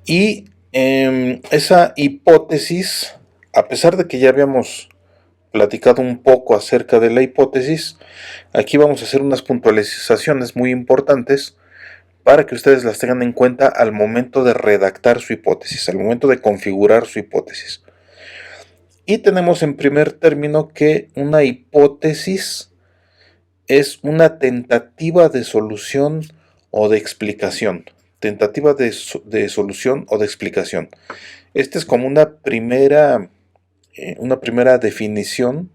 Y esa hipótesis, a pesar de que ya habíamos platicado un poco acerca de la hipótesis, aquí vamos a hacer unas puntualizaciones muy importantes para que ustedes las tengan en cuenta al momento de redactar su hipótesis, al momento de configurar su hipótesis. Y tenemos en primer término que una hipótesis es una tentativa de solución o de explicación. Tentativa de solución o de explicación. Esta es como una primera definición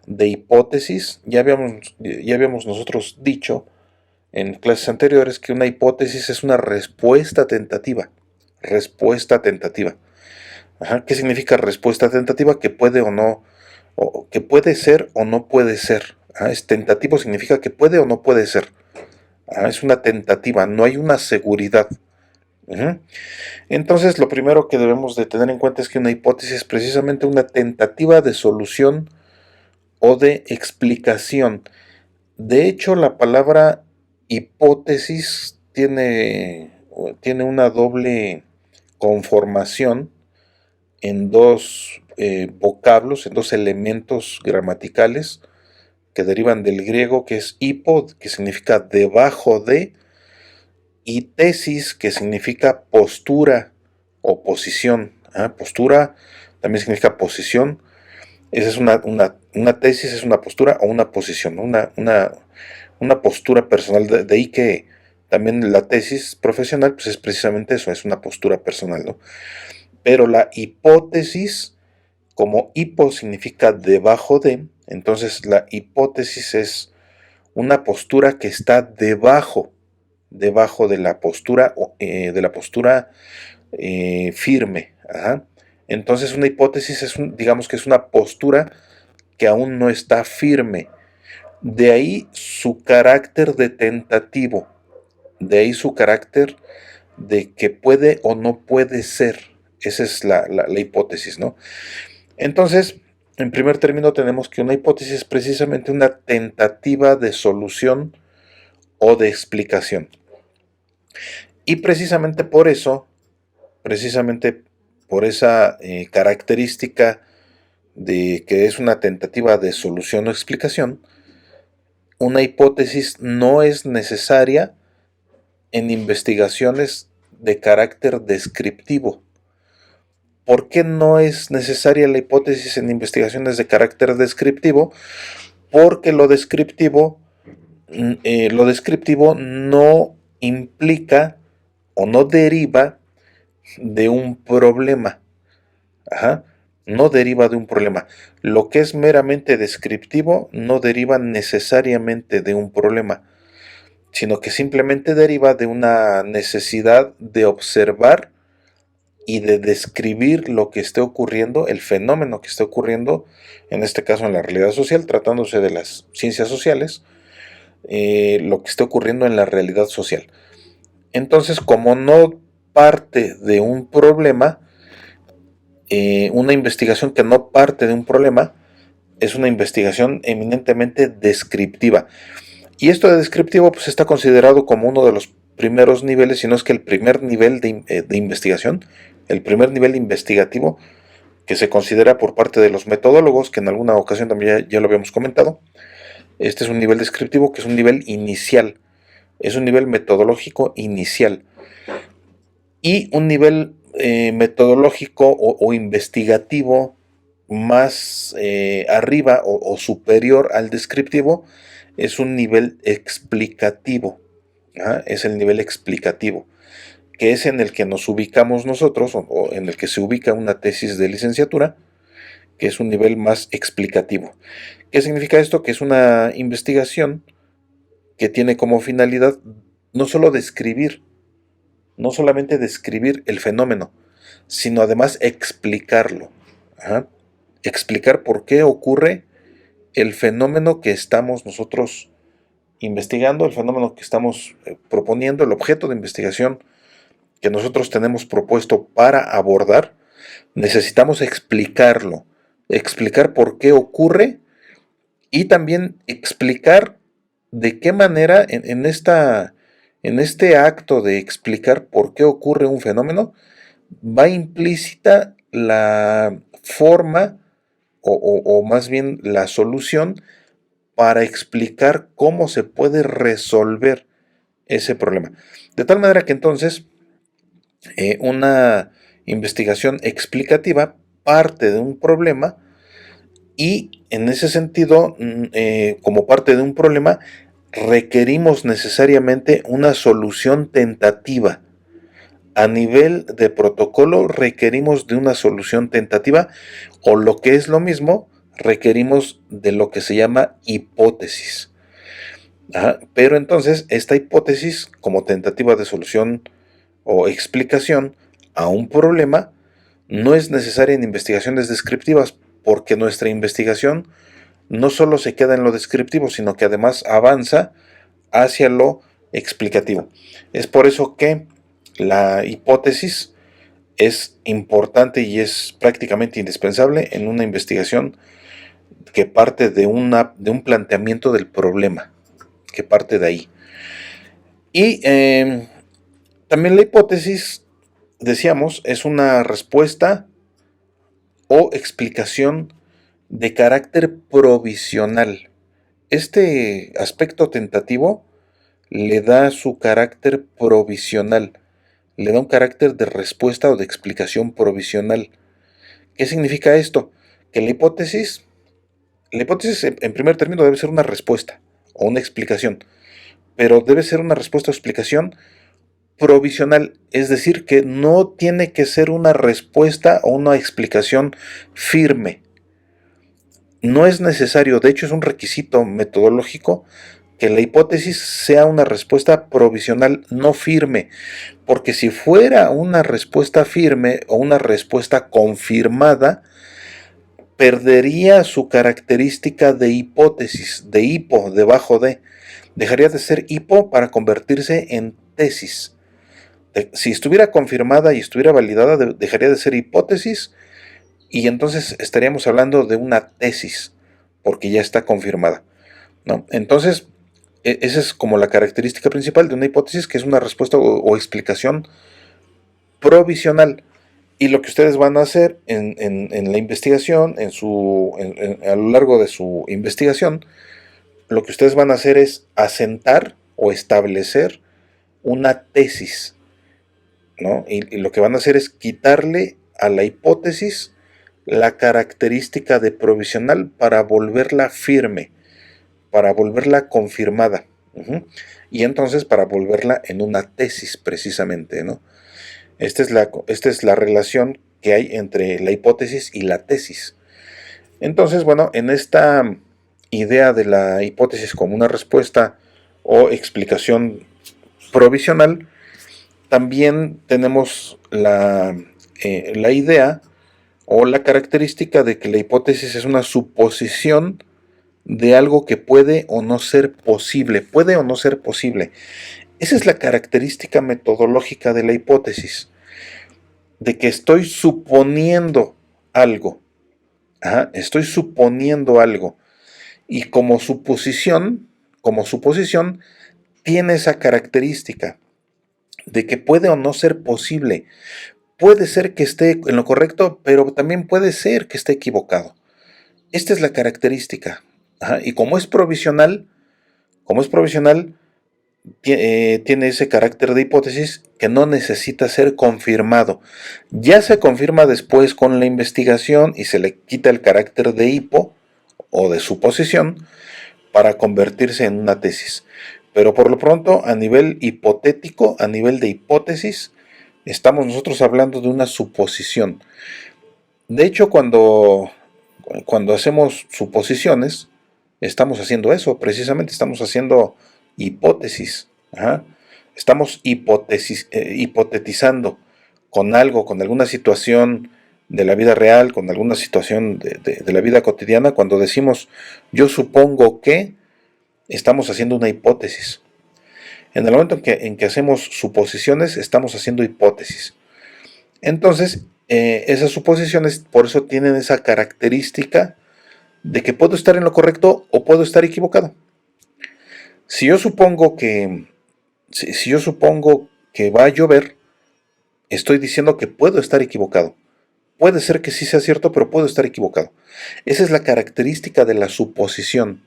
de hipótesis. Ya habíamos nosotros dicho en clases anteriores que una hipótesis es una respuesta tentativa. Respuesta tentativa. Ajá. ¿Qué significa respuesta tentativa? Que puede o no, o que puede ser o no puede ser. Ajá. Es tentativo significa que puede o no puede ser. Ajá. Es una tentativa, no hay una seguridad. Ajá. Entonces, lo primero que debemos de tener en cuenta es que una hipótesis es precisamente una tentativa de solución o de explicación. De hecho, la palabra hipótesis tiene una doble conformación en dos vocablos, en dos elementos gramaticales que derivan del griego, que es hipo, que significa debajo de, y tesis, que significa postura o posición. Postura también significa posición. Esa es una tesis, es una postura o una posición, ¿no? Una postura personal. De ahí que también la tesis profesional pues es precisamente eso, es una postura personal, ¿no? Pero la hipótesis, como hipo significa debajo de, entonces la hipótesis es una postura que está debajo de la postura firme. Ajá. Entonces una hipótesis digamos que es una postura que aún no está firme. De ahí su carácter de tentativo, de ahí su carácter de que puede o no puede ser. Esa es la hipótesis, ¿no? Entonces, en primer término tenemos que una hipótesis es precisamente una tentativa de solución o de explicación. Y precisamente por esa característica de que es una tentativa de solución o explicación, una hipótesis no es necesaria en investigaciones de carácter descriptivo. ¿Por qué no es necesaria la hipótesis en investigaciones de carácter descriptivo? Porque lo descriptivo no implica o no deriva de un problema. Ajá. No deriva de un problema. Lo que es meramente descriptivo no deriva necesariamente de un problema, sino que simplemente deriva de una necesidad de observar y de describir lo que esté ocurriendo, el fenómeno que esté ocurriendo, en este caso en la realidad social, tratándose de las ciencias sociales, lo que esté ocurriendo en la realidad social. Entonces, como no parte de un problema, una investigación que no parte de un problema es una investigación eminentemente descriptiva. Y esto de descriptivo pues está considerado como uno de los primeros niveles, si no es que el primer nivel de investigación, el primer nivel investigativo que se considera por parte de los metodólogos, que en alguna ocasión también ya lo habíamos comentado. Este es un nivel descriptivo que es un nivel inicial, es un nivel metodológico inicial. Y un nivel metodológico o investigativo más arriba o superior al descriptivo es un nivel explicativo. Es el nivel explicativo, que es en el que nos ubicamos nosotros o en el que se ubica una tesis de licenciatura, que es un nivel más explicativo. ¿Qué significa esto? Que es una investigación que tiene como finalidad no solo describir, no solamente describir el fenómeno, sino además explicarlo. Ajá. Explicar por qué ocurre el fenómeno que estamos nosotros investigando, el fenómeno que estamos proponiendo, el objeto de investigación que nosotros tenemos propuesto para abordar. Necesitamos explicarlo, explicar por qué ocurre y también explicar de qué manera en esta En este acto de explicar por qué ocurre un fenómeno, va implícita la forma o más bien la solución para explicar cómo se puede resolver ese problema. De tal manera que entonces una investigación explicativa parte de un problema y en ese sentido, como parte de un problema, requerimos necesariamente una solución tentativa. A nivel de protocolo requerimos de una solución tentativa o lo que es lo mismo, requerimos de lo que se llama hipótesis. Pero entonces esta hipótesis como tentativa de solución o explicación a un problema no es necesaria en investigaciones descriptivas porque nuestra investigación no solo se queda en lo descriptivo, sino que además avanza hacia lo explicativo. Es por eso que la hipótesis es importante y es prácticamente indispensable en una investigación que parte de un planteamiento del problema, que parte de ahí. Y también la hipótesis, decíamos, es una respuesta o explicación de carácter provisional. Este aspecto tentativo le da su carácter provisional, le da un carácter de respuesta o de explicación provisional. ¿Qué significa esto? Que la hipótesis en primer término debe ser una respuesta o una explicación, pero debe ser una respuesta o explicación provisional, es decir, que no tiene que ser una respuesta o una explicación firme. No es necesario, de hecho es un requisito metodológico que la hipótesis sea una respuesta provisional, no firme, porque si fuera una respuesta firme o una respuesta confirmada, perdería su característica de hipótesis, de hipo, debajo de, dejaría de ser hipo para convertirse en tesis. Si estuviera confirmada y estuviera validada, dejaría de ser hipótesis y entonces estaríamos hablando de una tesis, porque ya está confirmada, ¿no? Entonces, esa es como la característica principal de una hipótesis, que es una respuesta o explicación provisional. Y lo que ustedes van a hacer en la investigación, a lo largo de su investigación, lo que ustedes van a hacer es asentar o establecer una tesis, ¿no? Y lo que van a hacer es quitarle a la hipótesis la característica de provisional para volverla firme, para volverla confirmada. Y entonces para volverla en una tesis precisamente, ¿no? Esta es la relación que hay entre la hipótesis y la tesis. Entonces, bueno, en esta idea de la hipótesis como una respuesta o explicación provisional, también tenemos la idea o la característica de que la hipótesis es una suposición de algo que puede o no ser posible. Puede o no ser posible. Esa es la característica metodológica de la hipótesis, de que estoy suponiendo algo. Estoy suponiendo algo. Y como suposición, tiene esa característica de que puede o no ser posible. Puede ser que esté en lo correcto, pero también puede ser que esté equivocado. Esta es la característica. Y como es provisional, tiene ese carácter de hipótesis que no necesita ser confirmado. Ya se confirma después con la investigación y se le quita el carácter de hipo o de suposición para convertirse en una tesis. Pero por lo pronto, a nivel hipotético, a nivel de hipótesis, estamos nosotros hablando de una suposición. De hecho, cuando hacemos suposiciones, estamos haciendo eso, precisamente estamos haciendo hipótesis. Estamos hipotetizando con algo, con alguna situación de la vida real, con alguna situación de la vida cotidiana. Cuando decimos yo supongo que, estamos haciendo una hipótesis. En el momento en que hacemos suposiciones, estamos haciendo hipótesis. Entonces, esas suposiciones por eso tienen esa característica de que puedo estar en lo correcto o puedo estar equivocado. Si yo supongo que Si yo supongo que va a llover, estoy diciendo que puedo estar equivocado. Puede ser que sí sea cierto, pero puedo estar equivocado. Esa es la característica de la suposición.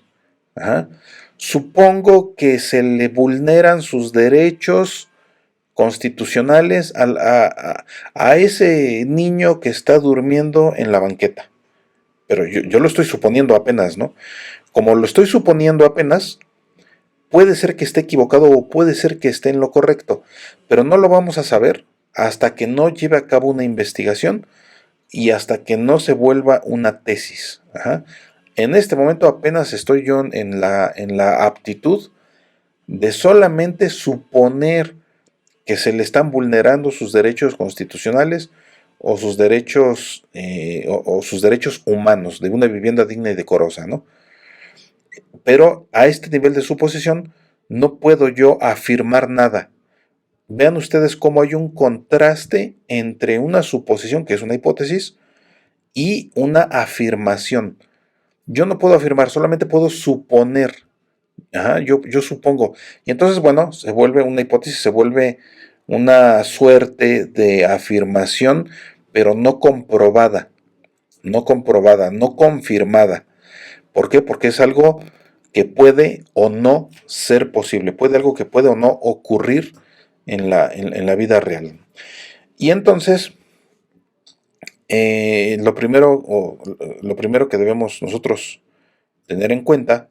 Ajá. Supongo que se le vulneran sus derechos constitucionales a ese niño que está durmiendo en la banqueta. Pero yo lo estoy suponiendo apenas, ¿no? Como lo estoy suponiendo apenas, puede ser que esté equivocado o puede ser que esté en lo correcto, pero no lo vamos a saber hasta que no lleve a cabo una investigación y hasta que no se vuelva una tesis. Ajá. En este momento apenas estoy yo en la aptitud de solamente suponer que se le están vulnerando sus derechos constitucionales o sus derechos humanos de una vivienda digna y decorosa, ¿no? Pero a este nivel de suposición no puedo yo afirmar nada. Vean ustedes cómo hay un contraste entre una suposición, que es una hipótesis, y una afirmación. Yo no puedo afirmar, solamente puedo suponer. Ajá, yo supongo. Y entonces, bueno, se vuelve una hipótesis, se vuelve una suerte de afirmación, pero no comprobada, no confirmada. ¿Por qué? Porque es algo que puede o no ser posible, puede algo que puede o no ocurrir en la vida real. Y entonces, lo primero que debemos nosotros tener en cuenta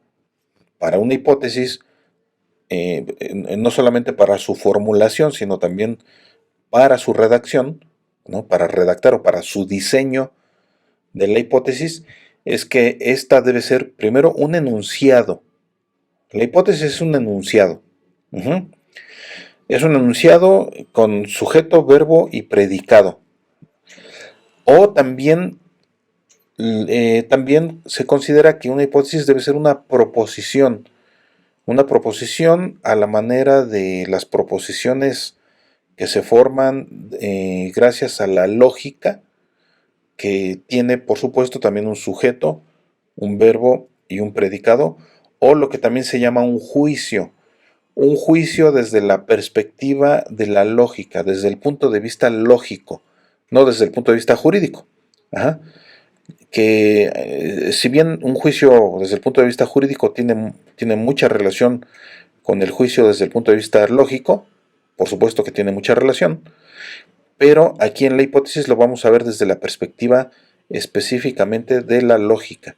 para una hipótesis, no solamente para su formulación, sino también para su redacción, ¿no? Para redactar o para su diseño de la hipótesis, es que esta debe ser primero un enunciado. La hipótesis es un enunciado. Ujú. Es un enunciado con sujeto, verbo y predicado. O también se considera que una hipótesis debe ser una proposición a la manera de las proposiciones que se forman gracias a la lógica, que tiene por supuesto también un sujeto, un verbo y un predicado, o lo que también se llama un juicio desde la perspectiva de la lógica, desde el punto de vista lógico, no desde el punto de vista jurídico. Ajá. Que si bien un juicio desde el punto de vista jurídico tiene mucha relación con el juicio desde el punto de vista lógico, por supuesto que tiene mucha relación, pero aquí en la hipótesis lo vamos a ver desde la perspectiva específicamente de la lógica.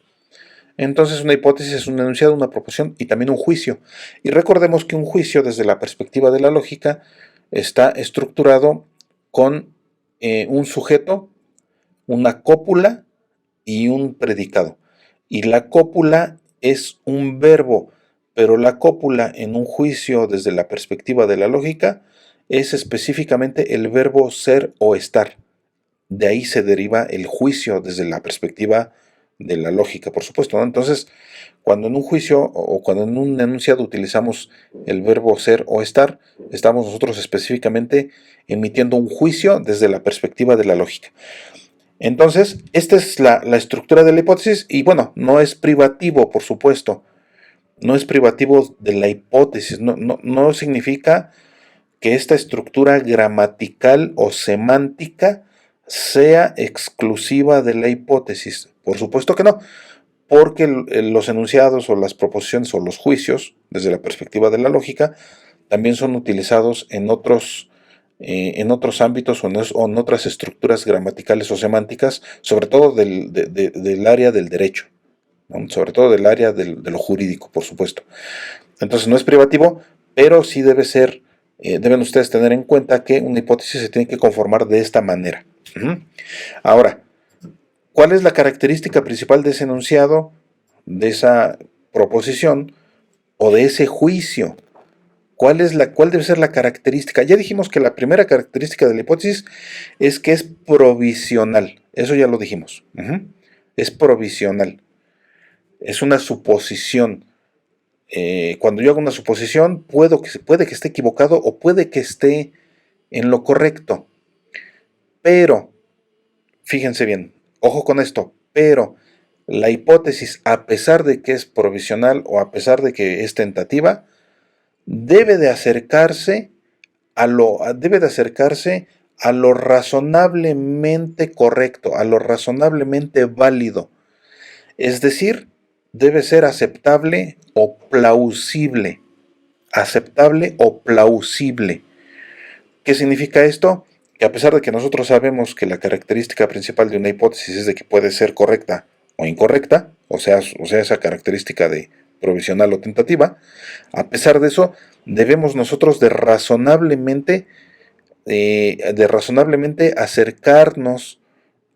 Entonces una hipótesis es un enunciado, una proposición y también un juicio. Y recordemos que un juicio desde la perspectiva de la lógica está estructurado con un sujeto, una cópula y un predicado. Y la cópula es un verbo, pero la cópula en un juicio desde la perspectiva de la lógica es específicamente el verbo ser o estar. De ahí se deriva el juicio desde la perspectiva de la lógica, por supuesto, ¿no? Entonces, cuando en un juicio o cuando en un enunciado utilizamos el verbo ser o estar, estamos nosotros específicamente emitiendo un juicio desde la perspectiva de la lógica. Entonces, esta es la estructura de la hipótesis y bueno, no es privativo, por supuesto, no es privativo de la hipótesis, no significa que esta estructura gramatical o semántica sea exclusiva de la hipótesis. Por supuesto que no, porque los enunciados o las proposiciones o los juicios, desde la perspectiva de la lógica, también son utilizados en otros ámbitos o en otras estructuras gramaticales o semánticas, sobre todo del área del derecho, ¿no? Sobre todo del área de lo jurídico, por supuesto. Entonces no es privativo, pero sí deben ustedes tener en cuenta que una hipótesis se tiene que conformar de esta manera. Ahora, ¿cuál es la característica principal de ese enunciado, de esa proposición o de ese juicio? ¿Cuál debe ser la característica? Ya dijimos que la primera característica de la hipótesis es que es provisional. Eso ya lo dijimos. Es provisional. Es una suposición. Cuando yo hago una suposición, puede que esté equivocado o puede que esté en lo correcto. Pero, fíjense bien, ojo con esto, pero la hipótesis, a pesar de que es provisional o a pesar de que es tentativa, debe de acercarse a lo razonablemente correcto, a lo razonablemente válido. Es decir, debe ser aceptable o plausible. Aceptable o plausible. ¿Qué significa esto? Que a pesar de que nosotros sabemos que la característica principal de una hipótesis es de que puede ser correcta o incorrecta, o sea esa característica de provisional o tentativa, a pesar de eso, debemos nosotros de razonablemente acercarnos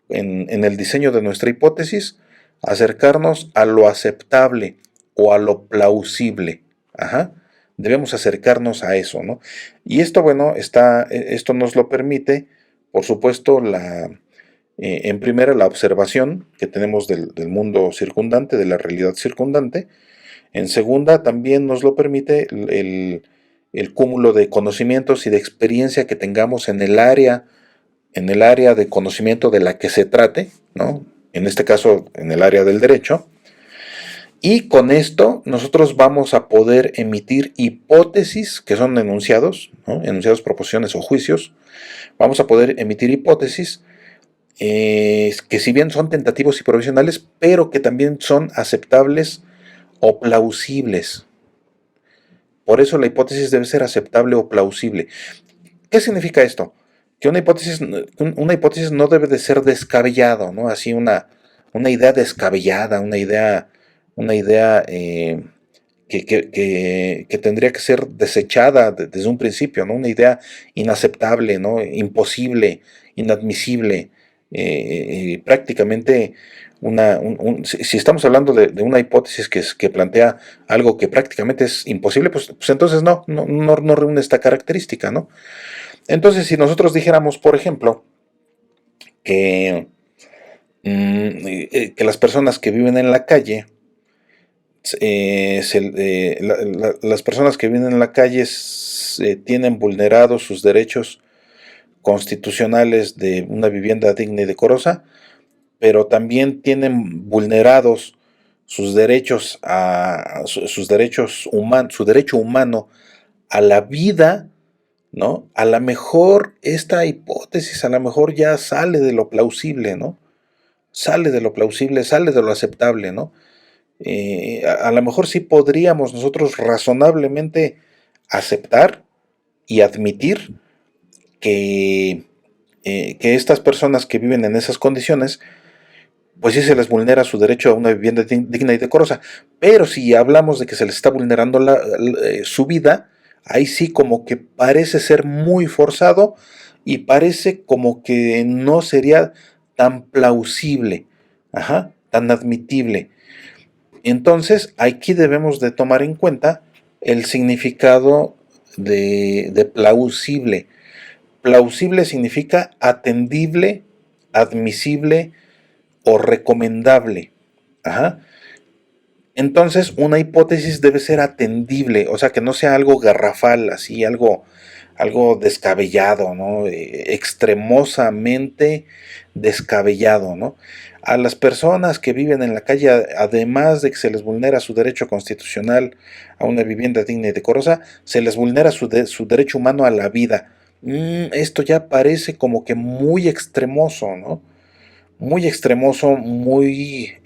en el diseño de nuestra hipótesis, acercarnos a lo aceptable o a lo plausible. Ajá. Debemos acercarnos a eso, ¿no? Y esto, bueno, esto nos lo permite, por supuesto, en primera, la observación que tenemos del mundo circundante, de la realidad circundante. En segunda, también nos lo permite el cúmulo de conocimientos y de experiencia que tengamos en el área de conocimiento de la que se trate, ¿no? En este caso, en el área del derecho. Y con esto nosotros vamos a poder emitir hipótesis, que son enunciados, ¿no? Enunciados, proposiciones o juicios. Vamos a poder emitir hipótesis que si bien son tentativos y provisionales, pero que también son aceptables o plausibles. Por eso la hipótesis debe ser aceptable o plausible. ¿Qué significa esto? Que una hipótesis no debe de ser descabellado, ¿no? Así una idea descabellada, una idea que tendría que ser desechada desde un principio, ¿no? Una idea inaceptable, ¿no? Imposible, inadmisible, prácticamente si estamos hablando de una hipótesis que plantea algo que prácticamente es imposible, pues entonces no reúne esta característica, ¿no? Entonces, si nosotros dijéramos, por ejemplo, que, que las personas que viven en la calle, las personas que viven en la calle tienen vulnerados sus derechos constitucionales de una vivienda digna y decorosa, pero también tienen vulnerados sus derechos su derecho humano a la vida, ¿no? A lo mejor esta hipótesis, a lo mejor ya sale de lo plausible, ¿no? Sale de lo plausible, sale de lo aceptable, ¿no? A lo mejor sí podríamos nosotros razonablemente aceptar y admitir que estas personas que viven en esas condiciones, pues sí se les vulnera su derecho a una vivienda digna y decorosa. Pero si hablamos de que se les está vulnerando su vida, ahí sí como que parece ser muy forzado y parece como que no sería tan plausible, ajá, tan admitible. Entonces, aquí debemos de tomar en cuenta el significado de plausible. Plausible significa atendible, admisible o recomendable. Ajá. Entonces, una hipótesis debe ser atendible, o sea, que no sea algo garrafal, así, algo descabellado, ¿no? Extremosamente descabellado, ¿no? A las personas que viven en la calle, además de que se les vulnera su derecho constitucional a una vivienda digna y decorosa, se les vulnera su derecho humano a la vida. Esto ya parece como que muy extremoso, ¿no? Muy extremoso, muy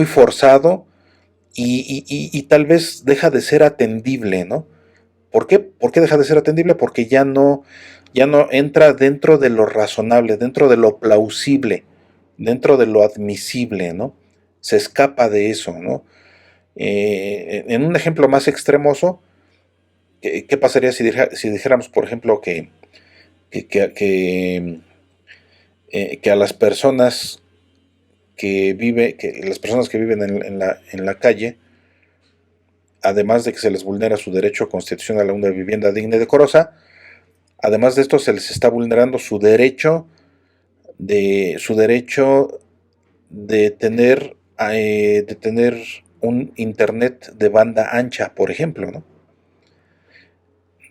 forzado y tal vez deja de ser atendible, ¿no? ¿Por qué? ¿Por qué deja de ser atendible? Porque ya no entra dentro de lo razonable, dentro de lo plausible, dentro de lo admisible, ¿no? Se escapa de eso, ¿no? En un ejemplo más extremoso, ¿qué pasaría si dijéramos, por ejemplo, que, que- que, que a las personas que viven en la calle, además de que se les vulnera su derecho constitucional a una vivienda digna y decorosa, además de esto se les está vulnerando su derecho de tener un internet de banda ancha, por ejemplo, ¿no?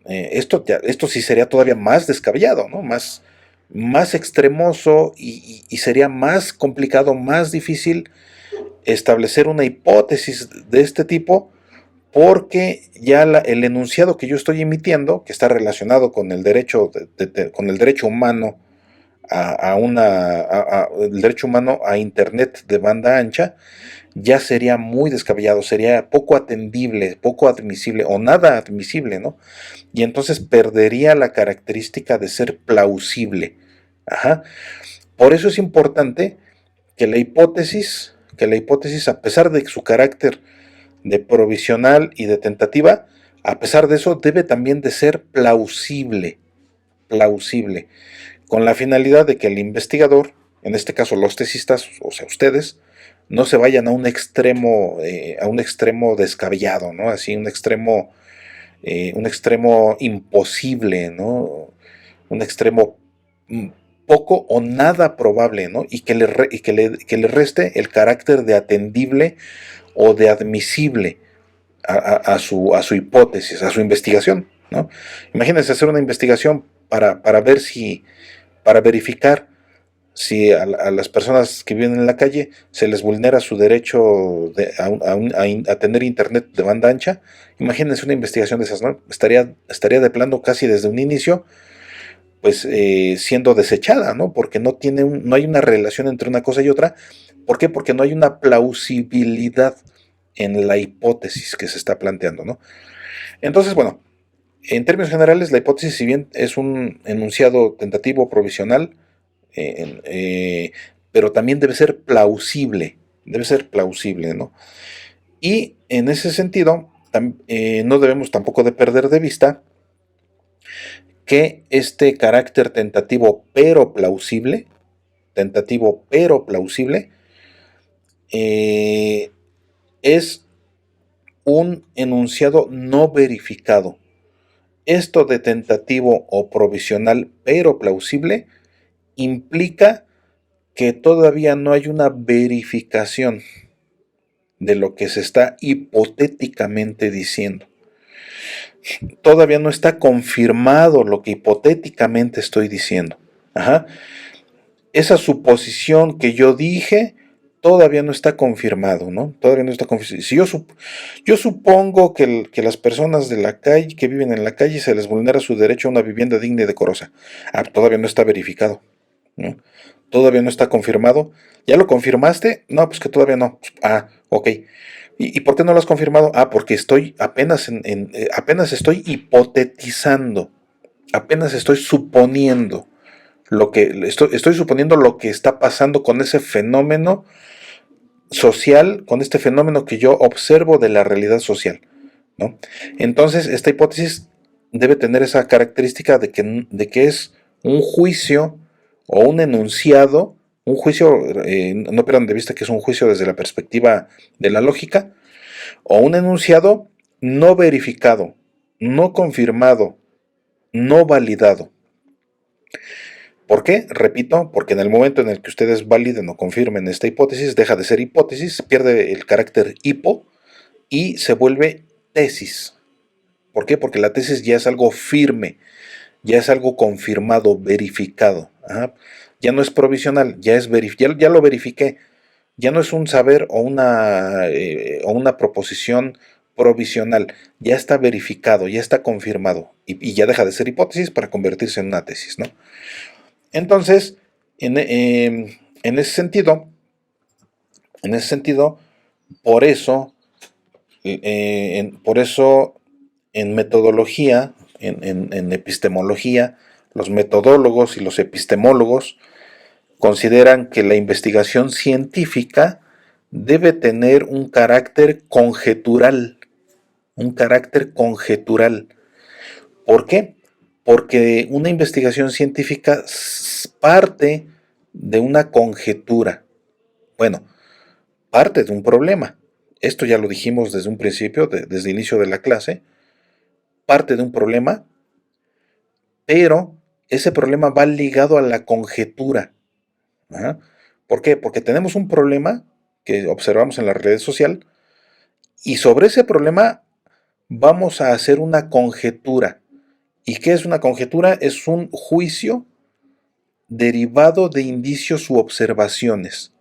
Esto sí sería todavía más descabellado, ¿no? Más extremoso y sería más complicado, más difícil establecer una hipótesis de este tipo, porque ya el enunciado que yo estoy emitiendo, que está relacionado con el derecho, con el derecho humano el derecho humano a Internet de banda ancha, ya sería muy descabellado, sería poco atendible, poco admisible o nada admisible, ¿no? Y entonces perdería la característica de ser plausible. Ajá. Por eso es importante que la hipótesis, a pesar de su carácter de provisional y de tentativa, a pesar de eso, debe también de ser plausible, plausible, con la finalidad de que el investigador, en este caso los tesistas, o sea, ustedes, no se vayan a un extremo descabellado, ¿no? Así, un extremo imposible, ¿no? Un extremo poco o nada probable, ¿no? Y que le reste el carácter de atendible o de admisible a su hipótesis, a su investigación, ¿no? Imagínense hacer una investigación para ver si, para verificar si a las personas que viven en la calle se les vulnera su derecho a tener internet de banda ancha. Imagínense una investigación de esas, ¿no? Estaría de plano casi desde un inicio, pues siendo desechada, ¿no? Porque no hay una relación entre una cosa y otra. ¿Por qué? Porque no hay una plausibilidad en la hipótesis que se está planteando, ¿no? Entonces, bueno, en términos generales, la hipótesis, si bien es un enunciado tentativo provisional, pero también debe ser plausible, ¿no? Y en ese sentido, no debemos tampoco de perder de vista que este carácter tentativo pero plausible, es un enunciado no verificado. Esto de tentativo o provisional pero plausible implica que todavía no hay una verificación de lo que se está hipotéticamente diciendo. Todavía no está confirmado lo que hipotéticamente estoy diciendo. Ajá. Esa suposición que yo dije todavía no está confirmado, ¿no? Todavía no está confirmado. Si yo supongo que las personas de la calle, que viven en la calle, se les vulnera su derecho a una vivienda digna y decorosa. Todavía no está verificado, ¿no? Todavía no está confirmado. ¿Ya lo confirmaste? No, pues que todavía no. Ok. ¿Y por qué no lo has confirmado? Porque estoy apenas estoy hipotetizando, apenas estoy suponiendo estoy suponiendo lo que está pasando con ese fenómeno social, con este fenómeno que yo observo de la realidad social, ¿no? Entonces, esta hipótesis debe tener esa característica de que es un juicio o un enunciado, un juicio, no pierdan de vista que es un juicio desde la perspectiva de la lógica, o un enunciado no verificado, no confirmado, no validado. ¿Por qué? Repito, porque en el momento en el que ustedes validen o confirmen esta hipótesis, deja de ser hipótesis, pierde el carácter hipo y se vuelve tesis. ¿Por qué? Porque la tesis ya es algo firme, ya es algo confirmado, verificado. Ajá. Ya no es provisional, ya lo verifiqué. Ya no es un saber o una proposición provisional, ya está verificado, ya está confirmado y ya deja de ser hipótesis para convertirse en una tesis, ¿no? Entonces, en ese sentido, por eso, por eso en metodología, en epistemología, los metodólogos y los epistemólogos consideran que la investigación científica debe tener un carácter conjetural, un carácter conjetural. ¿Por qué? Porque una investigación científica parte de una conjetura. Bueno, parte de un problema. Esto ya lo dijimos desde un principio, desde el inicio de la clase. Parte de un problema, pero ese problema va ligado a la conjetura. ¿Ah? ¿Por qué? Porque tenemos un problema que observamos en la realidad social y sobre ese problema vamos a hacer una conjetura. ¿Y qué es una conjetura? Es un juicio derivado de indicios u observaciones.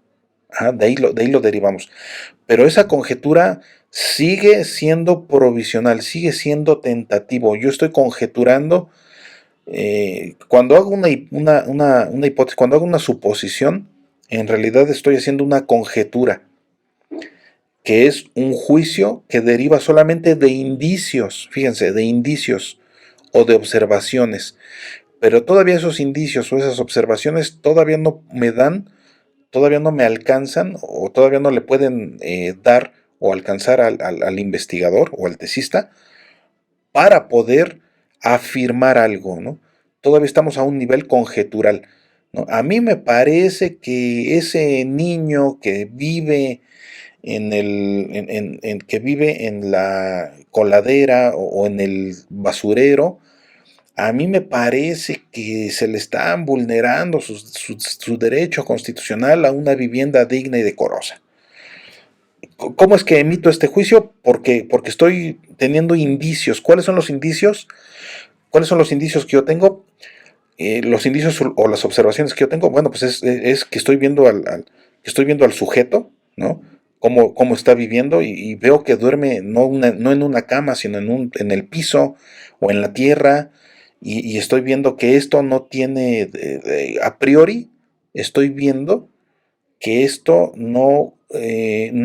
Ajá, de ahí lo derivamos. Pero esa conjetura sigue siendo provisional, sigue siendo tentativo. Yo estoy conjeturando, cuando hago una hipótesis, cuando hago una suposición, en realidad estoy haciendo una conjetura, que es un juicio que deriva solamente de indicios, fíjense, de indicios o de observaciones. Pero todavía esos indicios o esas observaciones todavía no me dan, todavía no me alcanzan o todavía no le pueden dar o alcanzar al investigador o al tesista para poder afirmar algo, ¿no? Todavía estamos a un nivel conjetural, ¿no? A mí me parece que ese niño que vive que vive en la coladera o en el basurero, a mí me parece que se le están vulnerando su derecho constitucional a una vivienda digna y decorosa. ¿Cómo es que emito este juicio? Porque estoy teniendo indicios. ¿Cuáles son los indicios? ¿Cuáles son los indicios que yo tengo? Los indicios o las observaciones que yo tengo, bueno, pues es que estoy viendo al sujeto, ¿no? Cómo está viviendo y veo que duerme no en una cama, sino en el piso o en la tierra, y estoy viendo que esto no tiene, a priori, estoy viendo que esto no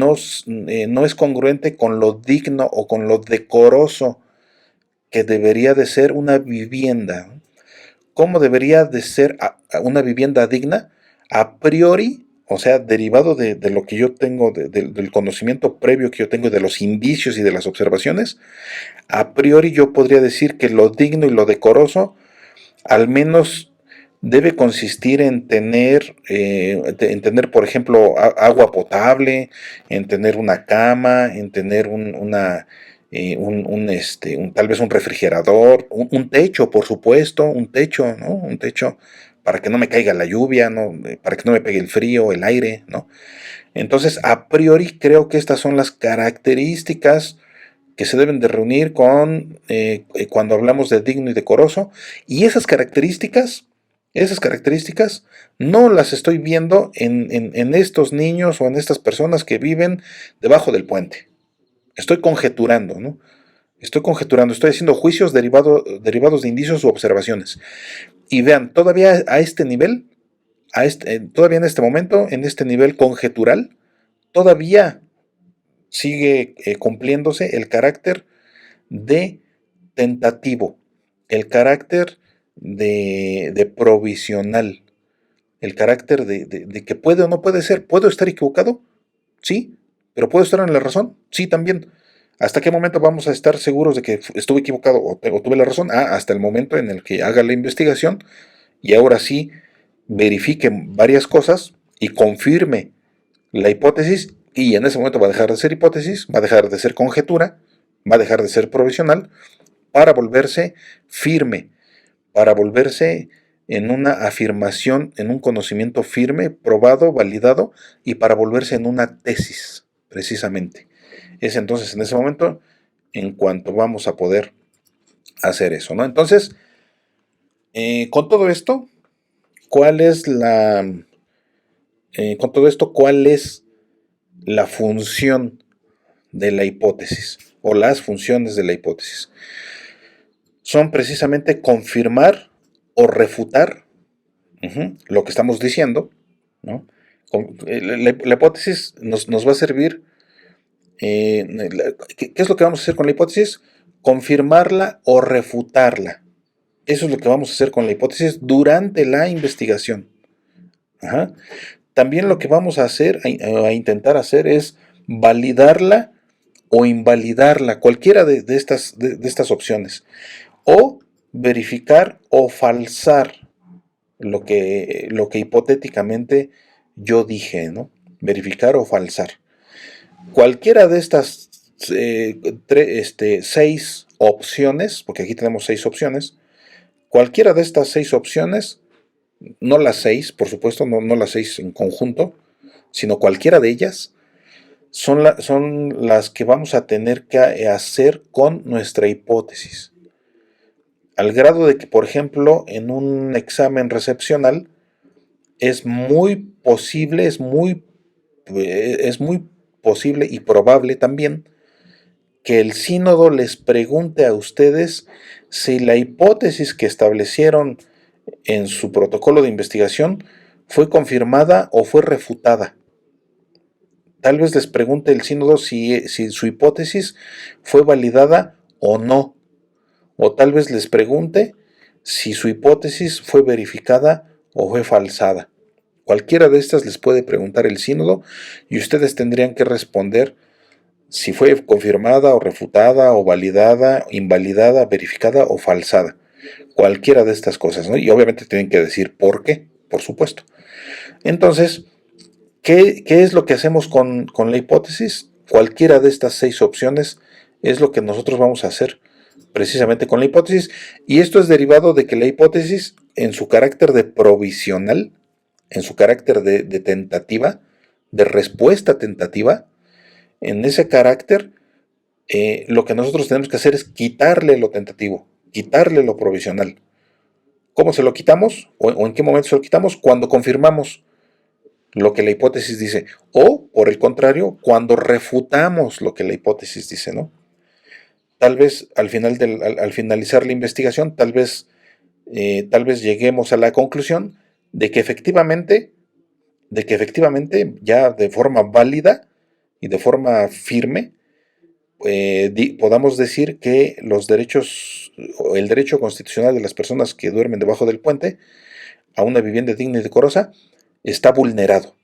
es congruente con lo digno o con lo decoroso que debería de ser una vivienda. ¿Cómo debería de ser una vivienda digna? A priori, o sea, derivado de lo que yo tengo, del conocimiento previo que yo tengo, de los indicios y de las observaciones, a priori yo podría decir que lo digno y lo decoroso al menos debe consistir en tener, por ejemplo, agua potable, en tener una cama, en tener tal vez un refrigerador, un techo, por supuesto, un techo, ¿no? Un techo para que no me caiga la lluvia, ¿no? Para que no me pegue el frío, el aire, ¿no? Entonces, a priori creo que estas son las características que se deben de reunir cuando hablamos de digno y decoroso, y esas características no las estoy viendo en estos niños o en estas personas que viven debajo del puente. Estoy conjeturando, ¿no? Estoy haciendo juicios derivados de indicios u observaciones. Y vean, todavía a este nivel, todavía en este momento, en este nivel conjetural, todavía sigue cumpliéndose el carácter de tentativo, el carácter de provisional, el carácter de que puede o no puede ser. ¿Puedo estar equivocado? Sí, pero ¿puedo estar en la razón? Sí, también. ¿Hasta qué momento vamos a estar seguros de que estuve equivocado o tuve la razón? Hasta el momento en el que haga la investigación y ahora sí verifique varias cosas y confirme la hipótesis, y en ese momento va a dejar de ser hipótesis, va a dejar de ser conjetura, va a dejar de ser provisional, para volverse firme, para volverse en una afirmación, en un conocimiento firme, probado, validado, y para volverse en una tesis, precisamente. Es entonces en ese momento en cuanto vamos a poder hacer eso, ¿no? Entonces, con todo esto, ¿cuál es cuál es la función de la hipótesis o las funciones de la hipótesis? Son precisamente confirmar o refutar lo que estamos diciendo, ¿no? La hipótesis nos va a servir. ¿Qué es lo que vamos a hacer con la hipótesis? Confirmarla o refutarla. Eso es lo que vamos a hacer con la hipótesis durante la investigación. Ajá. También lo que vamos a hacer, a intentar hacer, es validarla o invalidarla, cualquiera de estas opciones. O verificar o falsar lo que hipotéticamente yo dije, ¿no? Verificar o falsar. Cualquiera de estas 6 opciones, porque aquí tenemos 6 opciones, cualquiera de estas 6 opciones, no las 6, por supuesto, no las 6 en conjunto, sino cualquiera de ellas, son las que vamos a tener que hacer con nuestra hipótesis. Al grado de que, por ejemplo, en un examen recepcional, es muy posible, es muy es muy posible y probable también que el sínodo les pregunte a ustedes si la hipótesis que establecieron en su protocolo de investigación fue confirmada o fue refutada. Tal vez les pregunte el sínodo si su hipótesis fue validada o no. O tal vez les pregunte si su hipótesis fue verificada o fue falsada. Cualquiera de estas les puede preguntar el sínodo y ustedes tendrían que responder si fue confirmada o refutada o validada, invalidada, verificada o falsada. Cualquiera de estas cosas, ¿no? Y obviamente tienen que decir por qué, por supuesto. Entonces, ¿qué es lo que hacemos con la hipótesis? Cualquiera de estas 6 opciones es lo que nosotros vamos a hacer precisamente con la hipótesis. Y esto es derivado de que la hipótesis, en su carácter de provisional, en su carácter de tentativa, de respuesta tentativa, en ese carácter, lo que nosotros tenemos que hacer es quitarle lo tentativo, quitarle lo provisional. ¿Cómo se lo quitamos? ¿O en qué momento se lo quitamos? Cuando confirmamos lo que la hipótesis dice. O, por el contrario, cuando refutamos lo que la hipótesis dice, ¿no? Tal vez al finalizar la investigación, tal vez lleguemos a la conclusión de que efectivamente ya de forma válida y de forma firme, podamos decir que los derechos, o el derecho constitucional de las personas que duermen debajo del puente a una vivienda digna y decorosa está vulnerado.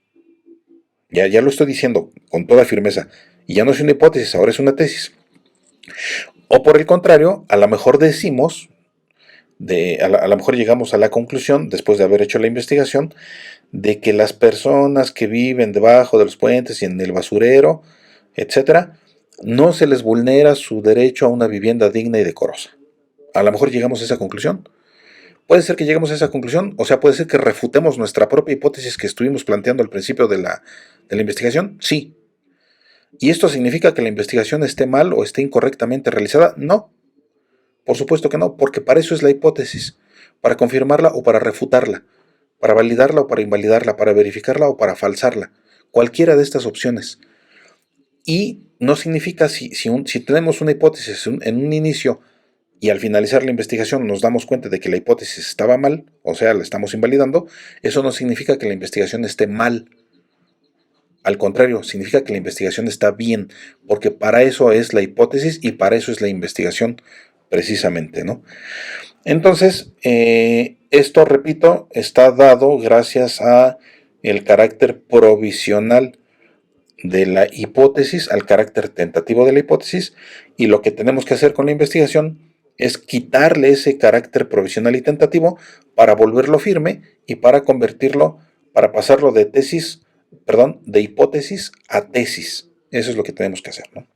Ya lo estoy diciendo con toda firmeza. Y ya no es una hipótesis, ahora es una tesis. O por el contrario, a lo mejor decimos, a lo mejor llegamos a la conclusión, después de haber hecho la investigación, de que las personas que viven debajo de los puentes y en el basurero, etcétera, no se les vulnera su derecho a una vivienda digna y decorosa. A lo mejor llegamos a esa conclusión. Puede ser que lleguemos a esa conclusión, o sea, puede ser que refutemos nuestra propia hipótesis que estuvimos planteando al principio de la investigación. Sí. ¿Y esto significa que la investigación esté mal o esté incorrectamente realizada? No. Por supuesto que no, porque para eso es la hipótesis, para confirmarla o para refutarla, para validarla o para invalidarla, para verificarla o para falsarla, cualquiera de estas opciones. Y no significa si tenemos una hipótesis en un inicio y al finalizar la investigación nos damos cuenta de que la hipótesis estaba mal, o sea, la estamos invalidando, eso no significa que la investigación esté mal. Al contrario, significa que la investigación está bien, porque para eso es la hipótesis y para eso es la investigación precisamente, ¿no? Entonces, esto, repito, está dado gracias a el carácter provisional de la hipótesis, al carácter tentativo de la hipótesis, y lo que tenemos que hacer con la investigación es quitarle ese carácter provisional y tentativo para volverlo firme y para pasarlo de hipótesis a tesis. Eso es lo que tenemos que hacer, ¿no?